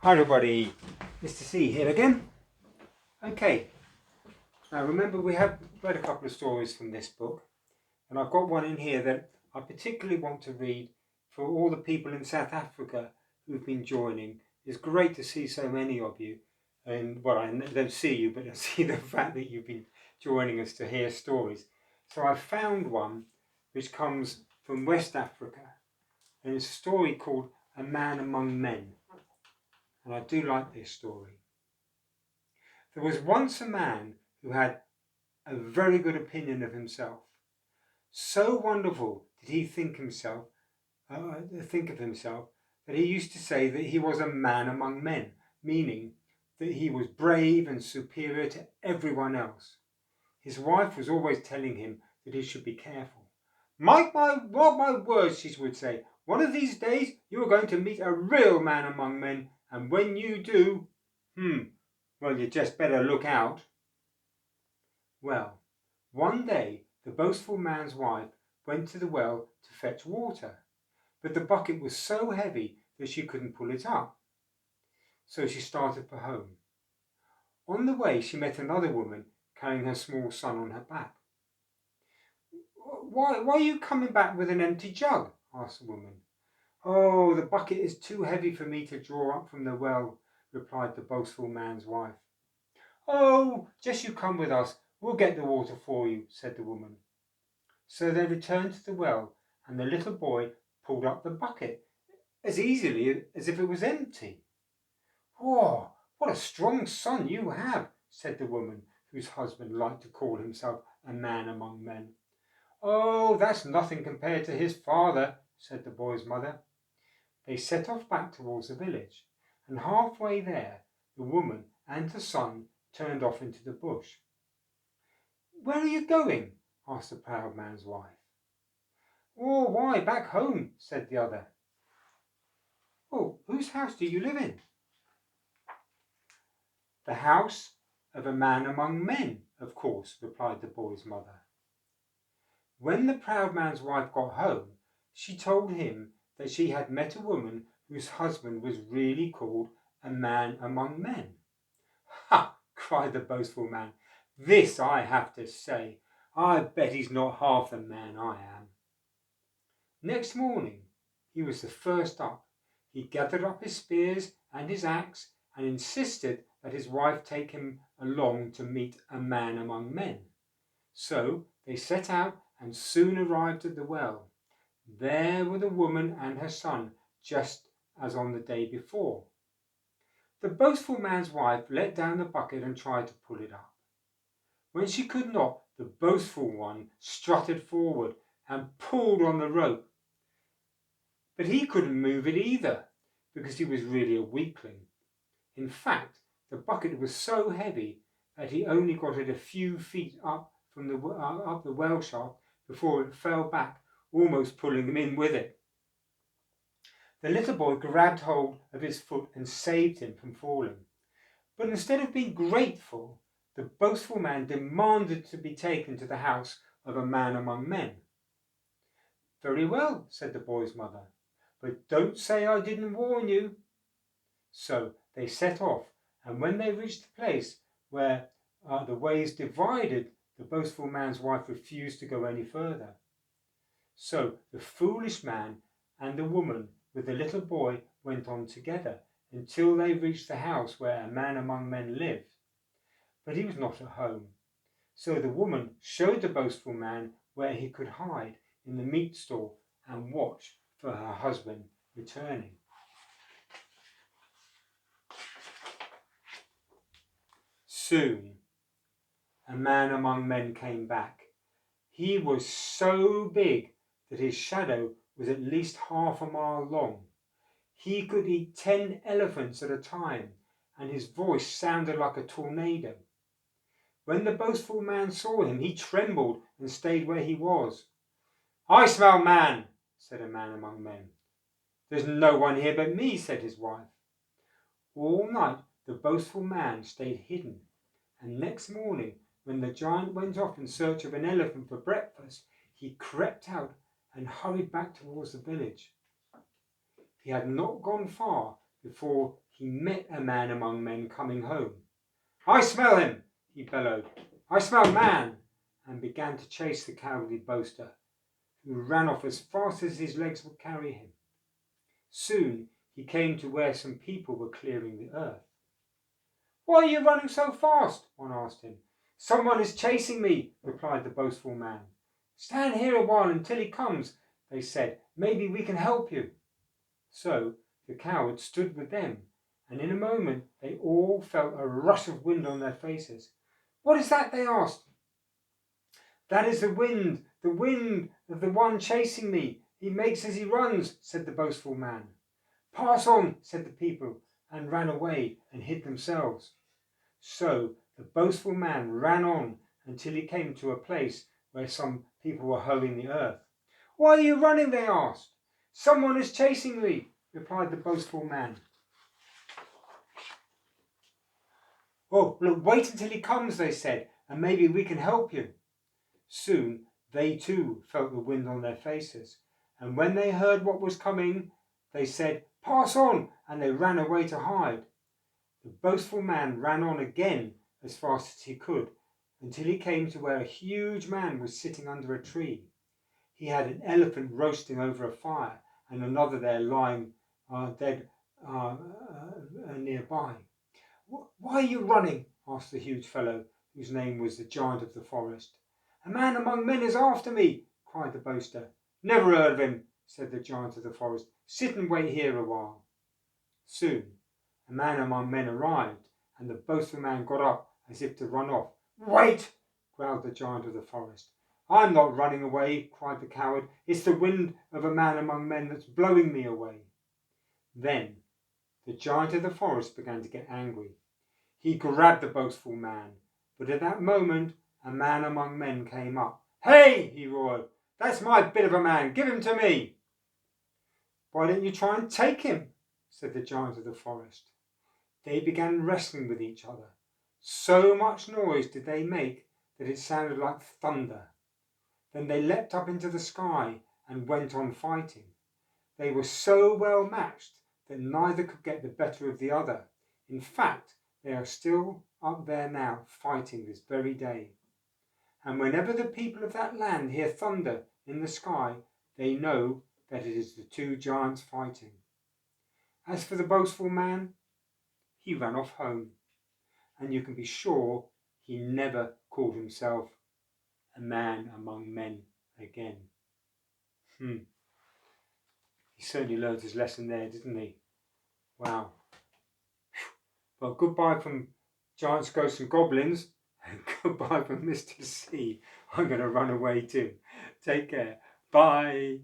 Hi everybody, Mr. C here again. Okay, now remember we have read a couple of stories from this book, and I've got one in here that I particularly want to read for all the people in South Africa who've been joining. It's great to see so many of you, and well, I don't see you, but I see the fact that you've been joining us to hear stories. So I found one which comes from West Africa, and it's a story called A Man Among Men. And I do like this story. There was once a man who had a very good opinion of himself. So wonderful did he think of himself that he used to say that he was a man among men, meaning that he was brave and superior to everyone else. His wife was always telling him that he should be careful. Mark my words, she would say. One of these days you are going to meet a real man among men, and when you do, well, you just better look out. Well, one day the boastful man's wife went to the well to fetch water, but the bucket was so heavy that she couldn't pull it up. So she started for home. On the way she met another woman carrying her small son on her back. Why are you coming back with an empty jug? Asked the woman. Oh, the bucket is too heavy for me to draw up from the well, replied the boastful man's wife. Oh, just you come with us, we'll get the water for you, said the woman. So they returned to the well, and the little boy pulled up the bucket as easily as if it was empty. Oh, what a strong son you have, said the woman, whose husband liked to call himself a man among men. Oh, that's nothing compared to his father, said the boy's mother. They set off back towards the village, and halfway there the woman and her son turned off into the bush. Where are you going? Asked the proud man's wife. Oh, why, back home, said the other. Oh, whose house do you live in? The house of a man among men, of course, replied the boy's mother. When the proud man's wife got home, she told him that she had met a woman whose husband was really called a man among men. Ha! Cried the boastful man. This I have to say. I bet he's not half the man I am. Next morning he was the first up. He gathered up his spears and his axe and insisted that his wife take him along to meet a man among men. So they set out and soon arrived at the well. There were the woman and her son, just as on the day before. The boastful man's wife let down the bucket and tried to pull it up. When she could not, the boastful one strutted forward and pulled on the rope. But he couldn't move it either, because he was really a weakling. In fact, the bucket was so heavy that he only got it a few feet up from up the well shaft before it fell back, almost pulling him in with it. The little boy grabbed hold of his foot and saved him from falling. But instead of being grateful, the boastful man demanded to be taken to the house of a man among men. Very well, said the boy's mother, but don't say I didn't warn you. So they set off, and when they reached the place where the ways divided, the boastful man's wife refused to go any further. So the foolish man and the woman with the little boy went on together until they reached the house where a man among men lived. But he was not at home. So the woman showed the boastful man where he could hide in the meat stall and watch for her husband returning. Soon a man among men came back. He was so big that his shadow was at least half a mile long. He could eat 10 elephants at a time, and his voice sounded like a tornado. When the boastful man saw him, he trembled and stayed where he was. I smell man, said a man among men. There's no one here but me, said his wife. All night the boastful man stayed hidden, and next morning, when the giant went off in search of an elephant for breakfast, he crept out and hurried back towards the village. He had not gone far before he met a man among men coming home. "I smell him," he bellowed. "I smell man," and began to chase the cowardly boaster, who ran off as fast as his legs would carry him. Soon he came to where some people were clearing the earth. "Why are you running so fast?" one asked him. "Someone is chasing me," replied the boastful man. "Stand here a while until he comes," they said. "Maybe we can help you." So the coward stood with them, and in a moment they all felt a rush of wind on their faces. "What is that?" they asked. "That is the wind of the one chasing me. He makes as he runs," said the boastful man. "Pass on," said the people, and ran away and hid themselves. So the boastful man ran on until he came to a place where some people were hoeing the earth. "Why are you running?" they asked. "Someone is chasing me," replied the boastful man. "Oh, look, wait until he comes," they said, "and maybe we can help you." Soon they too felt the wind on their faces, and when they heard what was coming, they said, "Pass on," and they ran away to hide. The boastful man ran on again as fast as he could, until he came to where a huge man was sitting under a tree. He had an elephant roasting over a fire, and another there lying dead nearby. "Why are you running?" asked the huge fellow, whose name was the giant of the forest. "A man among men is after me," cried the boaster. "Never heard of him," said the giant of the forest. "Sit and wait here a while." Soon a man among men arrived, and the boastful man got up as if to run off. "Wait!" growled the giant of the forest. "I'm not running away," cried the coward. "It's the wind of a man among men that's blowing me away." Then the giant of the forest began to get angry. He grabbed the boastful man, but at that moment a man among men came up. "Hey!" he roared. "That's my bit of a man. Give him to me." "Why don't you try and take him?" said the giant of the forest. They began wrestling with each other. So much noise did they make that it sounded like thunder. Then they leapt up into the sky and went on fighting. They were so well matched that neither could get the better of the other. In fact, they are still up there now, fighting this very day. And whenever the people of that land hear thunder in the sky, they know that it is the two giants fighting. As for the boastful man, he ran off home, and you can be sure he never called himself a man among men again. He certainly learned his lesson there, didn't he? Wow. Well, goodbye from Giants, Ghosts and Goblins, and goodbye from Mr. C. I'm going to run away too. Take care. Bye.